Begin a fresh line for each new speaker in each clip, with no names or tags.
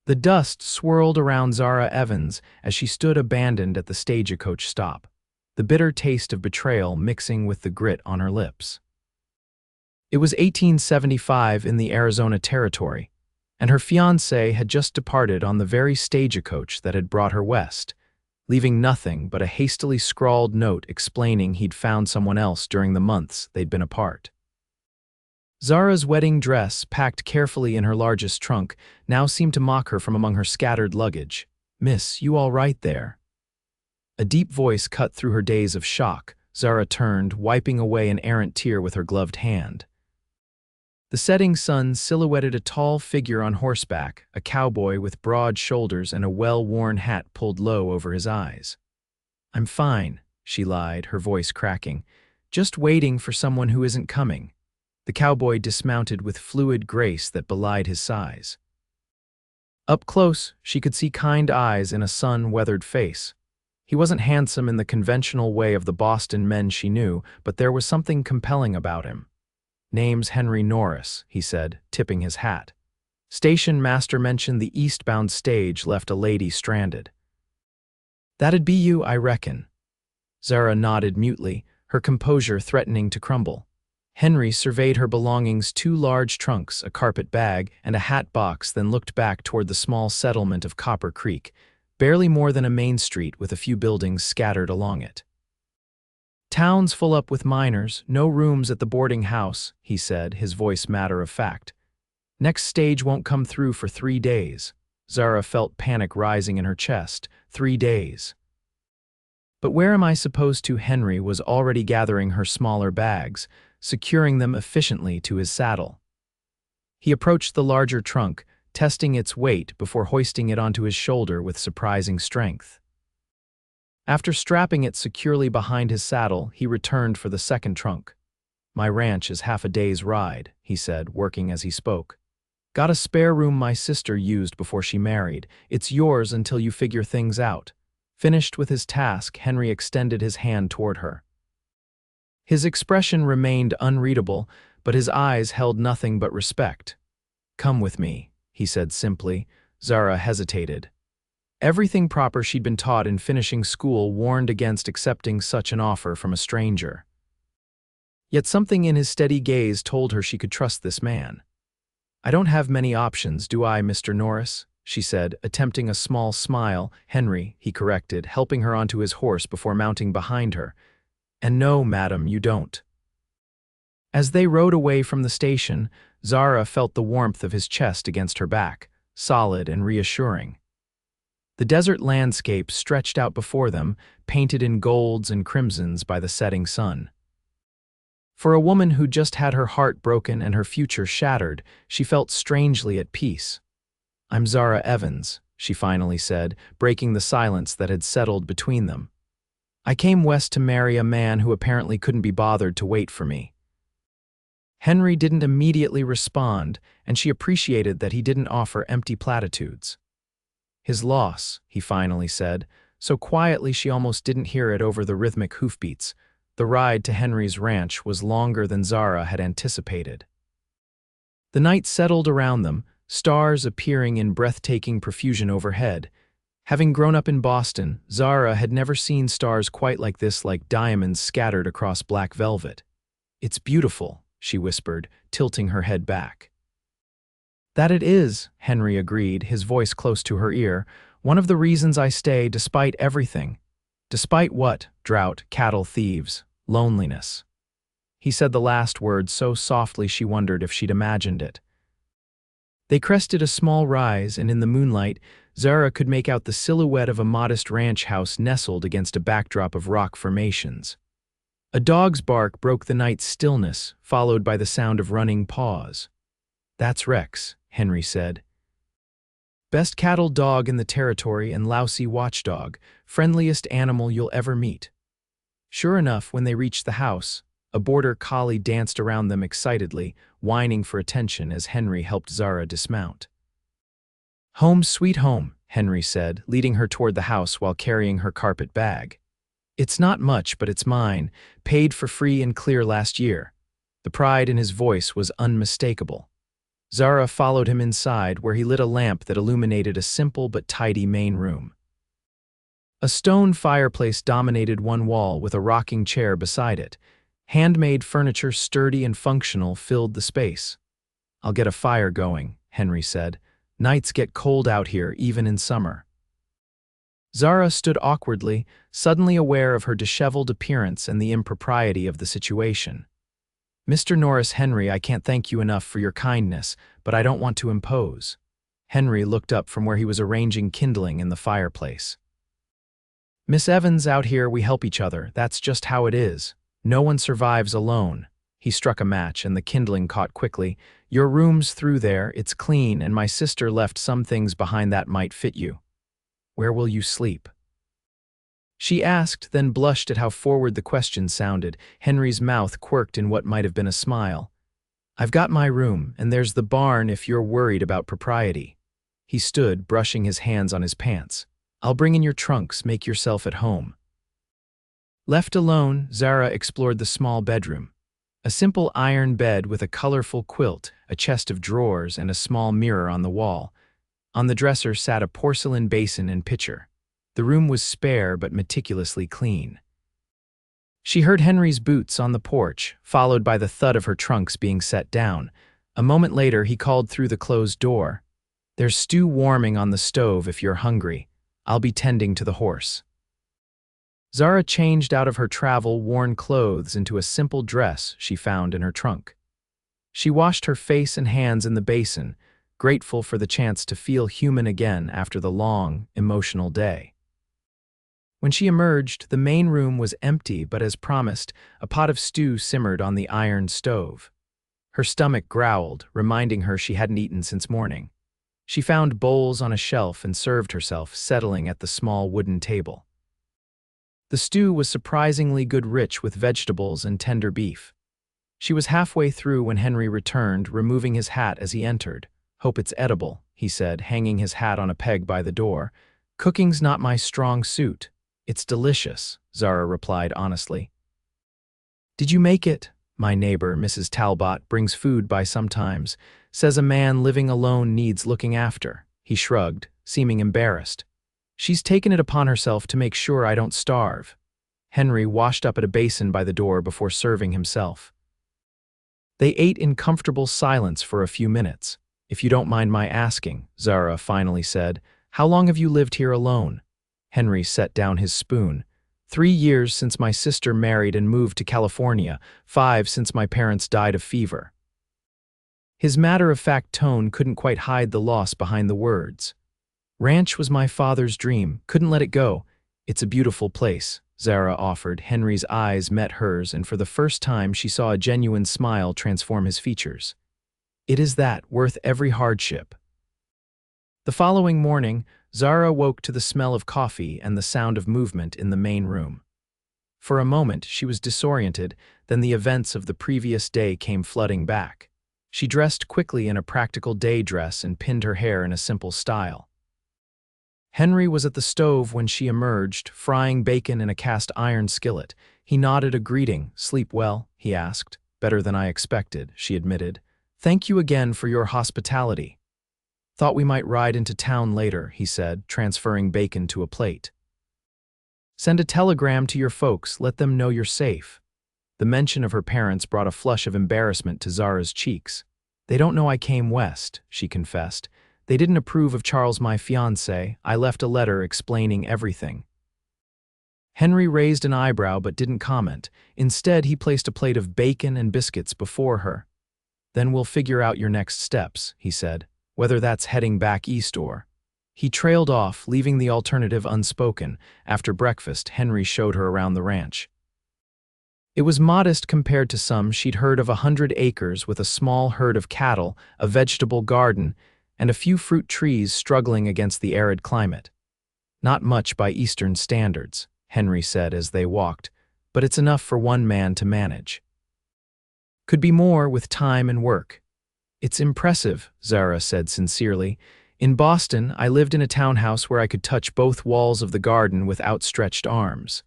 The dust swirled around Zara Evans as she stood abandoned at the stagecoach stop, the bitter taste of betrayal mixing with the grit on her lips. It was 1875 in the Arizona Territory, and her fiancé had just departed on the very stagecoach that had brought her west, leaving nothing but a hastily scrawled note explaining he'd found someone else during the months they'd been apart. Zara's wedding dress, packed carefully in her largest trunk, now seemed to mock her from among her scattered luggage. "Miss, you all right there?" A deep voice cut through her daze of shock. Zara turned, wiping away an errant tear with her gloved hand. The setting sun silhouetted a tall figure on horseback, a cowboy with broad shoulders and a well-worn hat pulled low over his eyes. "I'm fine," she lied, her voice cracking. "Just waiting for someone who isn't coming." The cowboy dismounted with fluid grace that belied his size. Up close, she could see kind eyes in a sun-weathered face. He wasn't handsome in the conventional way of the Boston men she knew, but there was something compelling about him. "Name's Henry Norris," he said, tipping his hat. Station master mentioned the eastbound stage left a lady stranded. "That'd be you, I reckon." Zara nodded mutely, her composure threatening to crumble. Henry surveyed her belongings, 2 large trunks, a carpet bag, and a hat box, then looked back toward the small settlement of Copper Creek, barely more than a main street with a few buildings scattered along it. "Town's full up with miners, no rooms at the boarding house," he said, his voice matter of fact. "Next stage won't come through for 3 days. Zara felt panic rising in her chest. 3 days. "But where am I supposed to?" Henry was already gathering her smaller bags, securing them efficiently to his saddle. He approached the larger trunk, testing its weight before hoisting it onto his shoulder with surprising strength. After strapping it securely behind his saddle, he returned for the second trunk. "My ranch is half a day's ride," he said, working as he spoke. "Got a spare room my sister used before she married. It's yours until you figure things out." Finished with his task, Henry extended his hand toward her. His expression remained unreadable, but his eyes held nothing but respect. "Come with me," he said simply. Zara hesitated. Everything proper she'd been taught in finishing school warned against accepting such an offer from a stranger. Yet something in his steady gaze told her she could trust this man. "I don't have many options, do I, Mr. Norris?" she said, attempting a small smile. "Henry," he corrected, helping her onto his horse before mounting behind her. "And no, madam, you don't." As they rode away from the station, Zara felt the warmth of his chest against her back, solid and reassuring. The desert landscape stretched out before them, painted in golds and crimsons by the setting sun. For a woman who just had her heart broken and her future shattered, she felt strangely at peace. "I'm Zara Evans," she finally said, breaking the silence that had settled between them. "I came west to marry a man who apparently couldn't be bothered to wait for me." Henry didn't immediately respond, and she appreciated that he didn't offer empty platitudes. "His loss," he finally said, so quietly she almost didn't hear it over the rhythmic hoofbeats. The ride to Henry's ranch was longer than Zara had anticipated. The night settled around them, stars appearing in breathtaking profusion overhead. Having grown up in Boston, Zara had never seen stars quite like this, like diamonds scattered across black velvet. "It's beautiful," she whispered, tilting her head back. "That it is," Henry agreed, his voice close to her ear. "One of the reasons I stay despite everything." "Despite what?" "Drought, cattle thieves, loneliness." He said the last word so softly she wondered if she'd imagined it. They crested a small rise, and in the moonlight, Zara could make out the silhouette of a modest ranch house nestled against a backdrop of rock formations. A dog's bark broke the night's stillness, followed by the sound of running paws. "That's Rex," Henry said. "Best cattle dog in the territory and lousy watchdog, friendliest animal you'll ever meet." Sure enough, when they reached the house, a border collie danced around them excitedly, whining for attention as Henry helped Zara dismount. "Home sweet home," Henry said, leading her toward the house while carrying her carpet bag. "It's not much, but it's mine, paid for free and clear last year." The pride in his voice was unmistakable. Zara followed him inside, where he lit a lamp that illuminated a simple but tidy main room. A stone fireplace dominated one wall with a rocking chair beside it. Handmade furniture, sturdy and functional, filled the space. "I'll get a fire going," Henry said. "Nights get cold out here, even in summer." Zara stood awkwardly, suddenly aware of her disheveled appearance and the impropriety of the situation. "Mr. Norris, Henry, I can't thank you enough for your kindness, but I don't want to impose." Henry looked up from where he was arranging kindling in the fireplace. "Miss Evans, out here we help each other. That's just how it is. No one survives alone." He struck a match and the kindling caught quickly. "Your room's through there, it's clean, and my sister left some things behind that might fit you. Where will you sleep?" She asked, then blushed at how forward the question sounded. Henry's mouth quirked in what might have been a smile. "I've got my room, and there's the barn if you're worried about propriety." He stood, brushing his hands on his pants. "I'll bring in your trunks, make yourself at home." Left alone, Zara explored the small bedroom. A simple iron bed with a colorful quilt, a chest of drawers, and a small mirror on the wall. On the dresser sat a porcelain basin and pitcher. The room was spare but meticulously clean. She heard Henry's boots on the porch, followed by the thud of her trunks being set down. A moment later, he called through the closed door. "There's stew warming on the stove if you're hungry. I'll be tending to the horse." Zara changed out of her travel-worn clothes into a simple dress she found in her trunk. She washed her face and hands in the basin, grateful for the chance to feel human again after the long, emotional day. When she emerged, the main room was empty, but as promised, a pot of stew simmered on the iron stove. Her stomach growled, reminding her she hadn't eaten since morning. She found bowls on a shelf and served herself, settling at the small wooden table. The stew was surprisingly good, rich with vegetables and tender beef. She was halfway through when Henry returned, removing his hat as he entered. "Hope it's edible," he said, hanging his hat on a peg by the door. "Cooking's not my strong suit." "It's delicious," Zara replied honestly. "Did you make it?" "My neighbor, Mrs. Talbot, brings food by sometimes. Says a man living alone needs looking after." He shrugged, seeming embarrassed. "She's taken it upon herself to make sure I don't starve." Henry washed up at a basin by the door before serving himself. They ate in comfortable silence for a few minutes. "If you don't mind my asking," Zara finally said, "how long have you lived here alone?" Henry set down his spoon. 3 years since my sister married and moved to California, 5 since my parents died of fever." His matter-of-fact tone couldn't quite hide the loss behind the words. "Ranch was my father's dream, couldn't let it go. It's a beautiful place," Zara offered. Henry's eyes met hers, and for the first time she saw a genuine smile transform his features. "It is that, worth every hardship." The following morning, Zara woke to the smell of coffee and the sound of movement in the main room. For a moment, she was disoriented, then the events of the previous day came flooding back. She dressed quickly in a practical day dress and pinned her hair in a simple style. Henry was at the stove when she emerged, frying bacon in a cast-iron skillet. He nodded a greeting. "Sleep well?" he asked. "Better than I expected," she admitted. "Thank you again for your hospitality." "Thought we might ride into town later," he said, transferring bacon to a plate. "Send a telegram to your folks, let them know you're safe." The mention of her parents brought a flush of embarrassment to Zara's cheeks. "They don't know I came west," she confessed. "They didn't approve of Charles, my fiancé. I left a letter explaining everything." Henry raised an eyebrow but didn't comment. Instead, he placed a plate of bacon and biscuits before her. "Then we'll figure out your next steps," he said, "whether that's heading back east or—" He trailed off, leaving the alternative unspoken. After breakfast, Henry showed her around the ranch. It was modest compared to some she'd heard of. 100 acres with a small herd of cattle, a vegetable garden, and a few fruit trees struggling against the arid climate. "Not much by Eastern standards," Henry said as they walked, "but it's enough for one man to manage. Could be more with time and work." "It's impressive," Zara said sincerely. "In Boston, I lived in a townhouse where I could touch both walls of the garden with outstretched arms."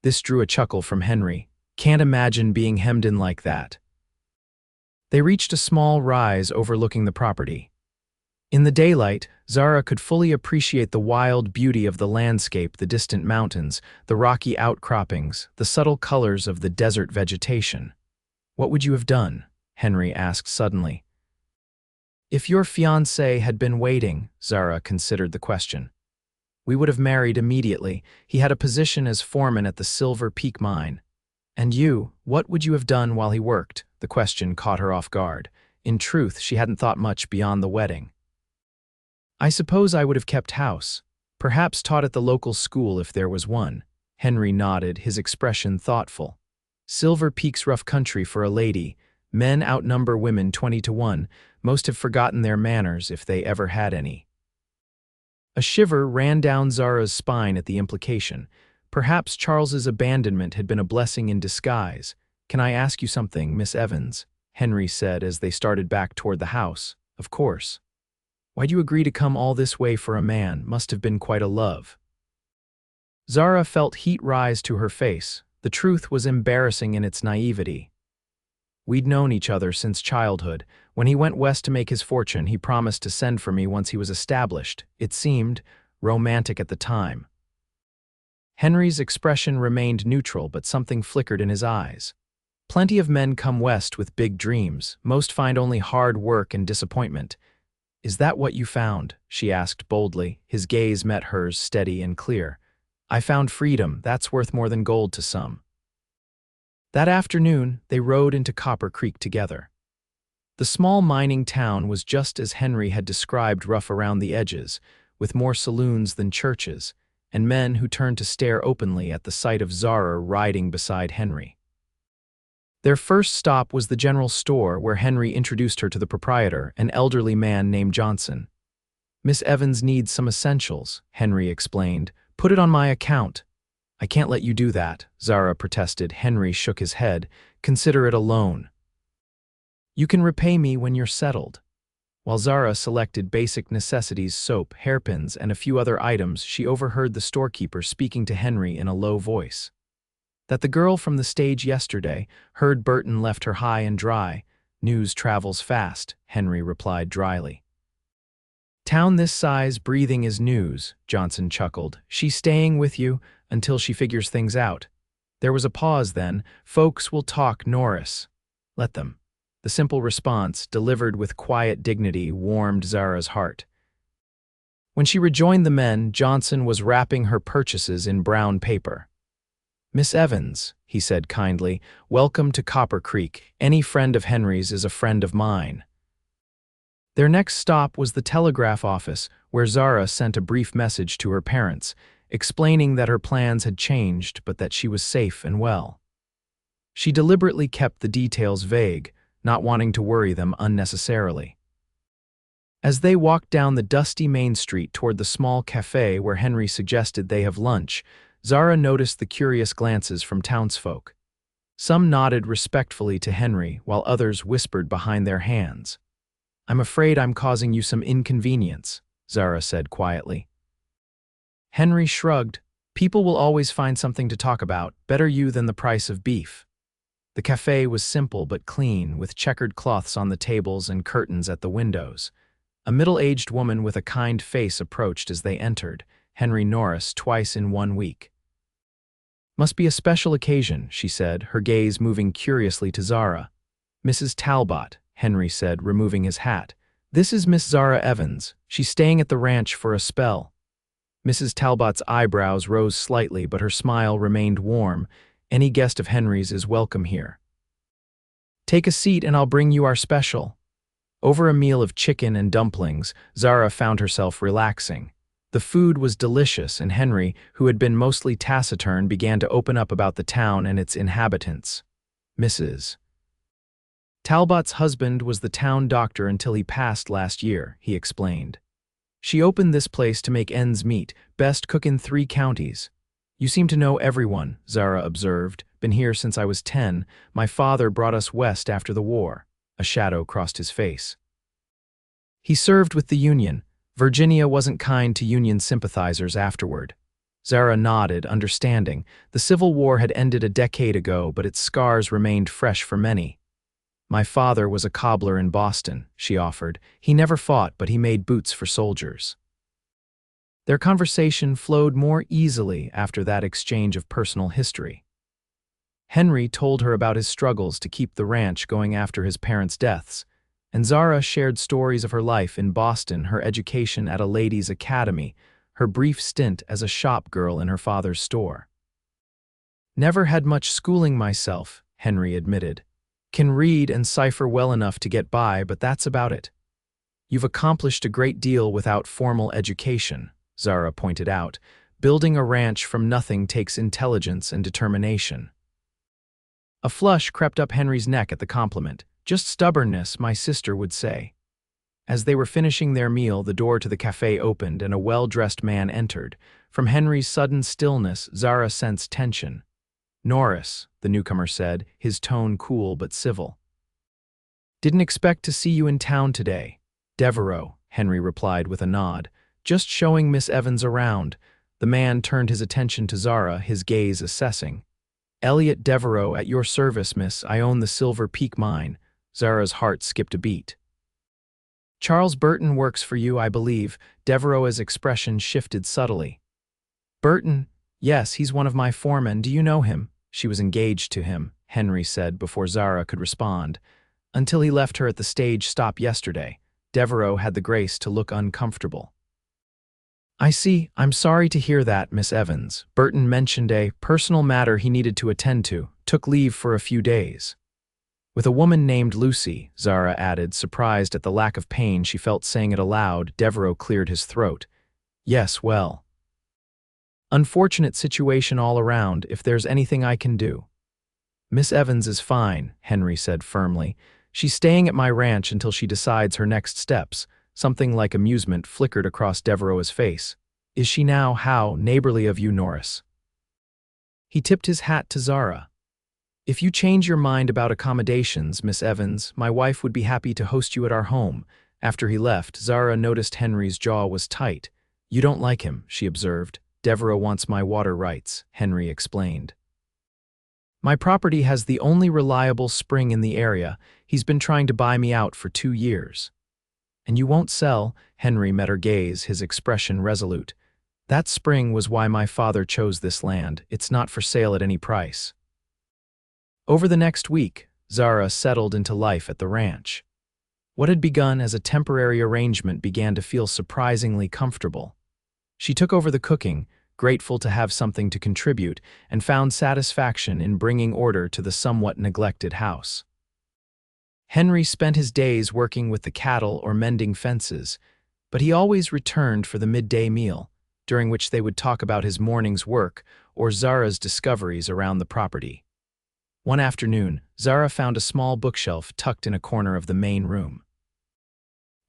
This drew a chuckle from Henry. "Can't imagine being hemmed in like that." They reached a small rise overlooking the property. In the daylight, Zara could fully appreciate the wild beauty of the landscape, the distant mountains, the rocky outcroppings, the subtle colors of the desert vegetation. "What would you have done?" Henry asked suddenly. "If your fiancé had been waiting," Zara considered the question. "We would have married immediately. He had a position as foreman at the Silver Peak mine." "And you, what would you have done while he worked?" The question caught her off guard. In truth, she hadn't thought much beyond the wedding. "I suppose I would have kept house, perhaps taught at the local school if there was one." Henry nodded, his expression thoughtful. "Silver Peak's rough country for a lady. Men outnumber women 20-1. Most have forgotten their manners if they ever had any." A shiver ran down Zara's spine at the implication. Perhaps Charles's abandonment had been a blessing in disguise. "Can I ask you something, Miss Evans?" Henry said as they started back toward the house. "Of course." "Why'd you agree to come all this way for a man? Must have been quite a love." Zara felt heat rise to her face. The truth was embarrassing in its naivety. "We'd known each other since childhood. When he went west to make his fortune, he promised to send for me once he was established. It seemed romantic at the time." Henry's expression remained neutral, but something flickered in his eyes. "Plenty of men come west with big dreams. Most find only hard work and disappointment. Is that what you found?" she asked boldly. His gaze met hers, steady and clear. "I found freedom. That's worth more than gold to some." That afternoon, they rode into Copper Creek together. The small mining town was just as Henry had described, rough around the edges, with more saloons than churches, and men who turned to stare openly at the sight of Zara riding beside Henry. Their first stop was the general store, where Henry introduced her to the proprietor, an elderly man named Johnson. "Miss Evans needs some essentials," Henry explained. "Put it on my account." "I can't let you do that," Zara protested. Henry shook his head. "Consider it a loan. You can repay me when you're settled." While Zara selected basic necessities, soap, hairpins, and a few other items, she overheard the storekeeper speaking to Henry in a low voice. "That the girl from the stage yesterday, heard Burton left her high and dry. News travels fast," Henry replied dryly. "Town this size, breathing is news," Johnson chuckled. "She's staying with you until she figures things out." There was a pause then. "Folks will talk Norris." "Let them." The simple response, delivered with quiet dignity, warmed Zara's heart. When she rejoined the men, Johnson was wrapping her purchases in brown paper. "Miss Evans," he said kindly, "welcome to Copper Creek. Any friend of Henry's is a friend of mine." Their next stop was the telegraph office, where Zara sent a brief message to her parents, explaining that her plans had changed but that she was safe and well. She deliberately kept the details vague, not wanting to worry them unnecessarily. As they walked down the dusty main street toward the small cafe where Henry suggested they have lunch, Zara noticed the curious glances from townsfolk. Some nodded respectfully to Henry, while others whispered behind their hands. "I'm afraid I'm causing you some inconvenience," Zara said quietly. Henry shrugged. "People will always find something to talk about. Better you than the price of beef." The cafe was simple but clean, with checkered cloths on the tables and curtains at the windows. A middle-aged woman with a kind face approached as they entered. Henry Norris, twice in 1 week. "Must be a special occasion," she said, her gaze moving curiously to Zara. "Mrs. Talbot," Henry said, removing his hat. "This is Miss Zara Evans. She's staying at the ranch for a spell." Mrs. Talbot's eyebrows rose slightly, but her smile remained warm. "Any guest of Henry's is welcome here." "Take a seat and I'll bring you our special." Over a meal of chicken and dumplings, Zara found herself relaxing. The food was delicious, and Henry, who had been mostly taciturn, began to open up about the town and its inhabitants. "Mrs. Talbot's husband was the town doctor until he passed last year," he explained. "She opened this place to make ends meet, best cook in 3 counties. You seem to know everyone," Zara observed. "Been here since I was 10. My father brought us west after the war." A shadow crossed his face. "He served with the Union. Virginia wasn't kind to Union sympathizers afterward." Zara nodded, understanding. The Civil War had ended a decade ago, but its scars remained fresh for many. My father was a cobbler in Boston, she offered. He never fought, but he made boots for soldiers. Their conversation flowed more easily after that exchange of personal history. Henry told her about his struggles to keep the ranch going after his parents' deaths, and Zara shared stories of her life in Boston, her education at a ladies' academy, her brief stint as a shop girl in her father's store. "Never had much schooling myself," Henry admitted. "Can read and cipher well enough to get by, but that's about it." "You've accomplished a great deal without formal education," Zara pointed out. "Building a ranch from nothing takes intelligence and determination." A flush crept up Henry's neck at the compliment. "Just stubbornness, my sister would say." As they were finishing their meal, the door to the cafe opened and a well-dressed man entered. From Henry's sudden stillness, Zara sensed tension. "Norris," the newcomer said, his tone cool but civil. "Didn't expect to see you in town today." "Devereaux," Henry replied with a nod. "Just showing Miss Evans around." The man turned his attention to Zara, his gaze assessing. "Elliot Devereaux, at your service, miss. I own the Silver Peak mine." Zara's heart skipped a beat. "Charles Burton works for you, I believe." Devereaux's expression shifted subtly. "Burton? Yes, he's one of my foremen. Do you know him?" "She was engaged to him," Henry said before Zara could respond. "Until he left her at the stage stop yesterday." Devereaux had the grace to look uncomfortable. "I see. I'm sorry to hear that, Miss Evans. Burton mentioned a personal matter he needed to attend to. Took leave for a few days." "With a woman named Lucy," Zara added, surprised at the lack of pain she felt saying it aloud. Devereaux cleared his throat. "Yes, well. Unfortunate situation all around, if there's anything I can do." "Miss Evans is fine," Henry said firmly. "She's staying at my ranch until she decides her next steps." Something like amusement flickered across Devereaux's face. "Is she now? How neighborly of you, Norris." He tipped his hat to Zara. "If you change your mind about accommodations, Miss Evans, my wife would be happy to host you at our home." After he left, Zara noticed Henry's jaw was tight. "You don't like him," she observed. "Devereaux wants my water rights," Henry explained. "My property has the only reliable spring in the area. He's been trying to buy me out for 2 years." "And you won't sell?" Henry met her gaze, his expression resolute. "That spring was why my father chose this land. It's not for sale at any price." Over the next week, Zara settled into life at the ranch. What had begun as a temporary arrangement began to feel surprisingly comfortable. She took over the cooking, grateful to have something to contribute, and found satisfaction in bringing order to the somewhat neglected house. Henry spent his days working with the cattle or mending fences, but he always returned for the midday meal, during which they would talk about his morning's work or Zara's discoveries around the property. One afternoon, Zara found a small bookshelf tucked in a corner of the main room.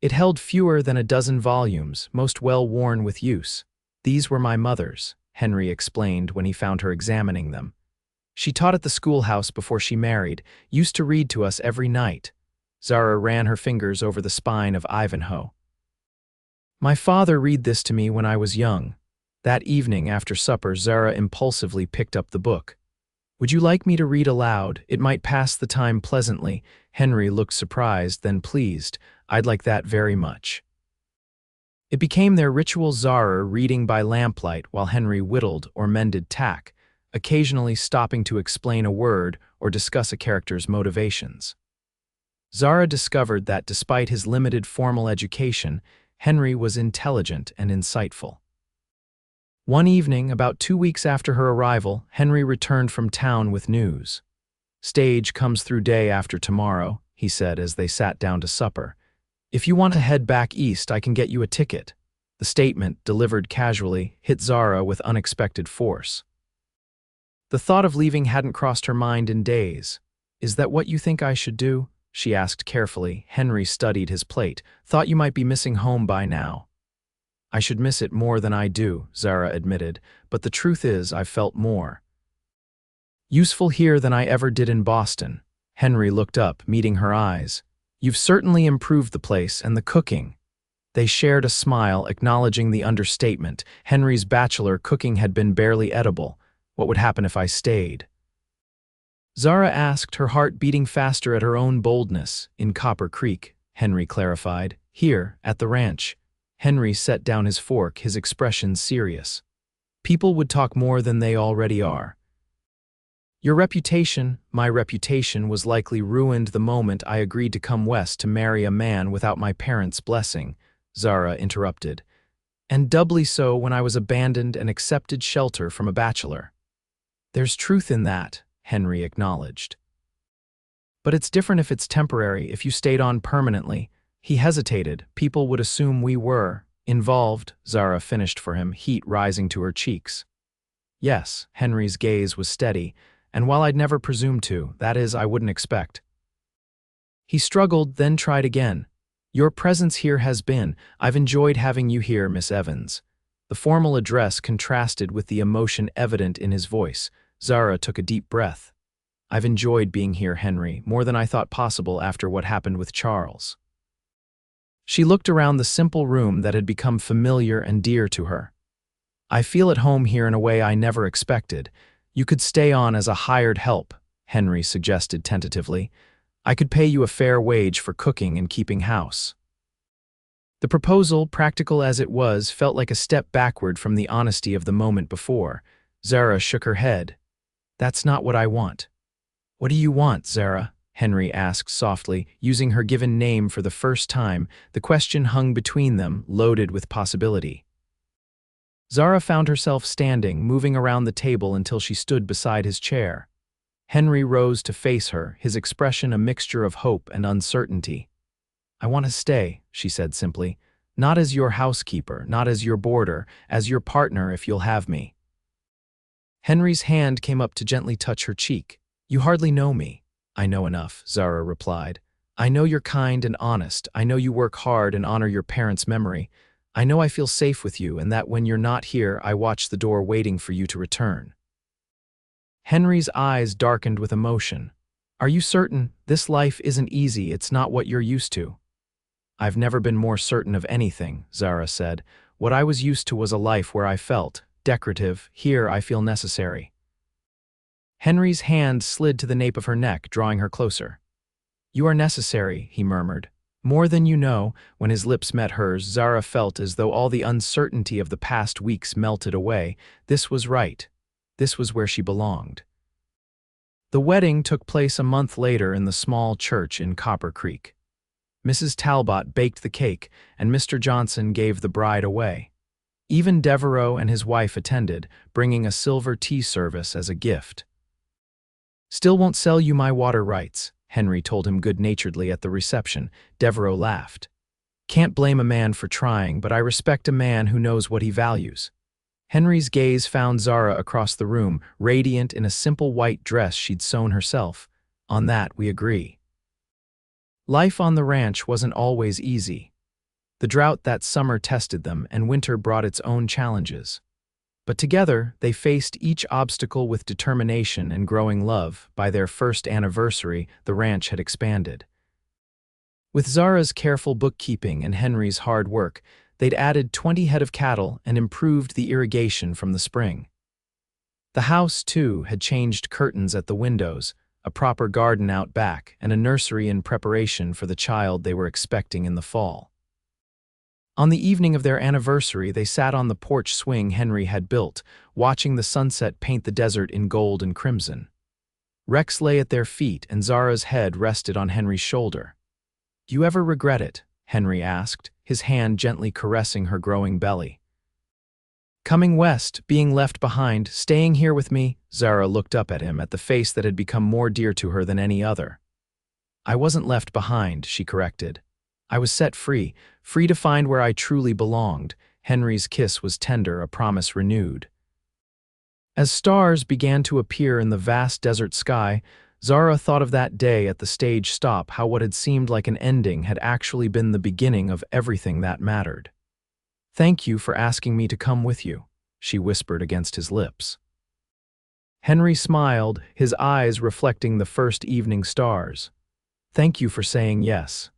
It held fewer than a dozen volumes, most well worn with use. "These were my mother's," Henry explained when he found her examining them. "She taught at the schoolhouse before she married, used to read to us every night." Zara ran her fingers over the spine of Ivanhoe. "My father read this to me when I was young." That evening after supper, Zara impulsively picked up the book. "Would you like me to read aloud? It might pass the time pleasantly." Henry looked surprised, then pleased. "I'd like that very much." It became their ritual, Zara reading by lamplight while Henry whittled or mended tack, occasionally stopping to explain a word or discuss a character's motivations. Zara discovered that despite his limited formal education, Henry was intelligent and insightful. One evening, about 2 weeks after her arrival, Henry returned from town with news. "Stage comes through day after tomorrow," he said as they sat down to supper. "If you want to head back east, I can get you a ticket." The statement, delivered casually, hit Zara with unexpected force. The thought of leaving hadn't crossed her mind in days. "Is that what you think I should do?" she asked carefully. Henry studied his plate. "Thought you might be missing home by now." "I should miss it more than I do," Zara admitted, "but the truth is I've felt more useful here than I ever did in Boston." Henry looked up, meeting her eyes. "You've certainly improved the place and the cooking." They shared a smile, acknowledging the understatement. Henry's bachelor cooking had been barely edible. "What would happen if I stayed?" Zara asked, her heart beating faster at her own boldness. In Copper Creek, Henry clarified. Here, at the ranch. Henry set down his fork, his expression serious. People would talk more than they already are. Your reputation, my reputation, was likely ruined the moment I agreed to come west to marry a man without my parents' blessing, Zara interrupted. And doubly so when I was abandoned and accepted shelter from a bachelor. There's truth in that, Henry acknowledged. But it's different if it's temporary, if you stayed on permanently. He hesitated. People would assume we were involved, Zara finished for him, heat rising to her cheeks. Yes, Henry's gaze was steady, and while I'd never presumed to, that is, I wouldn't expect. He struggled, then tried again. Your presence here has been. I've enjoyed having you here, Miss Evans. The formal address contrasted with the emotion evident in his voice. Zara took a deep breath. I've enjoyed being here, Henry, more than I thought possible after what happened with Charles. She looked around the simple room that had become familiar and dear to her. I feel at home here in a way I never expected. You could stay on as a hired help, Henry suggested tentatively. I could pay you a fair wage for cooking and keeping house. The proposal, practical as it was, felt like a step backward from the honesty of the moment before. Zara shook her head. That's not what I want. What do you want, Zara? Henry asked softly, using her given name for the first time. The question hung between them, loaded with possibility. Zara found herself standing, moving around the table until she stood beside his chair. Henry rose to face her, his expression a mixture of hope and uncertainty. I want to stay, she said simply. Not as your housekeeper, not as your boarder, as your partner if you'll have me. Henry's hand came up to gently touch her cheek. You hardly know me. I know enough, Zara replied. I know you're kind and honest. I know you work hard and honor your parents' memory. I know I feel safe with you and that when you're not here, I watch the door waiting for you to return. Henry's eyes darkened with emotion. Are you certain? This life isn't easy. It's not what you're used to. I've never been more certain of anything, Zara said. What I was used to was a life where I felt decorative. Here I feel necessary. Henry's hand slid to the nape of her neck, drawing her closer. You are necessary, he murmured. More than you know. When his lips met hers, Zara felt as though all the uncertainty of the past weeks melted away. This was right. This was where she belonged. The wedding took place a month later in the small church in Copper Creek. Mrs. Talbot baked the cake, and Mr. Johnson gave the bride away. Even Devereaux and his wife attended, bringing a silver tea service as a gift. Still won't sell you my water rights, Henry told him good-naturedly at the reception. Devereaux laughed. Can't blame a man for trying, but I respect a man who knows what he values. Henry's gaze found Zara across the room, radiant in a simple white dress she'd sewn herself. On that, we agree. Life on the ranch wasn't always easy. The drought that summer tested them, and winter brought its own challenges. But together, they faced each obstacle with determination and growing love. By their first anniversary, the ranch had expanded. With Zara's careful bookkeeping and Henry's hard work, they'd added 20 head of cattle and improved the irrigation from the spring. The house, too, had changed curtains at the windows, a proper garden out back, and a nursery in preparation for the child they were expecting in the fall. On the evening of their anniversary, they sat on the porch swing Henry had built, watching the sunset paint the desert in gold and crimson. Rex lay at their feet, and Zara's head rested on Henry's shoulder. Do you ever regret it? Henry asked, his hand gently caressing her growing belly. Coming west, being left behind, staying here with me, Zara looked up at him, at the face that had become more dear to her than any other. I wasn't left behind, she corrected. I was set free, free to find where I truly belonged. Henry's kiss was tender, a promise renewed. As stars began to appear in the vast desert sky, Zara thought of that day at the stage stop, how what had seemed like an ending had actually been the beginning of everything that mattered. Thank you for asking me to come with you, she whispered against his lips. Henry smiled, his eyes reflecting the first evening stars. Thank you for saying yes.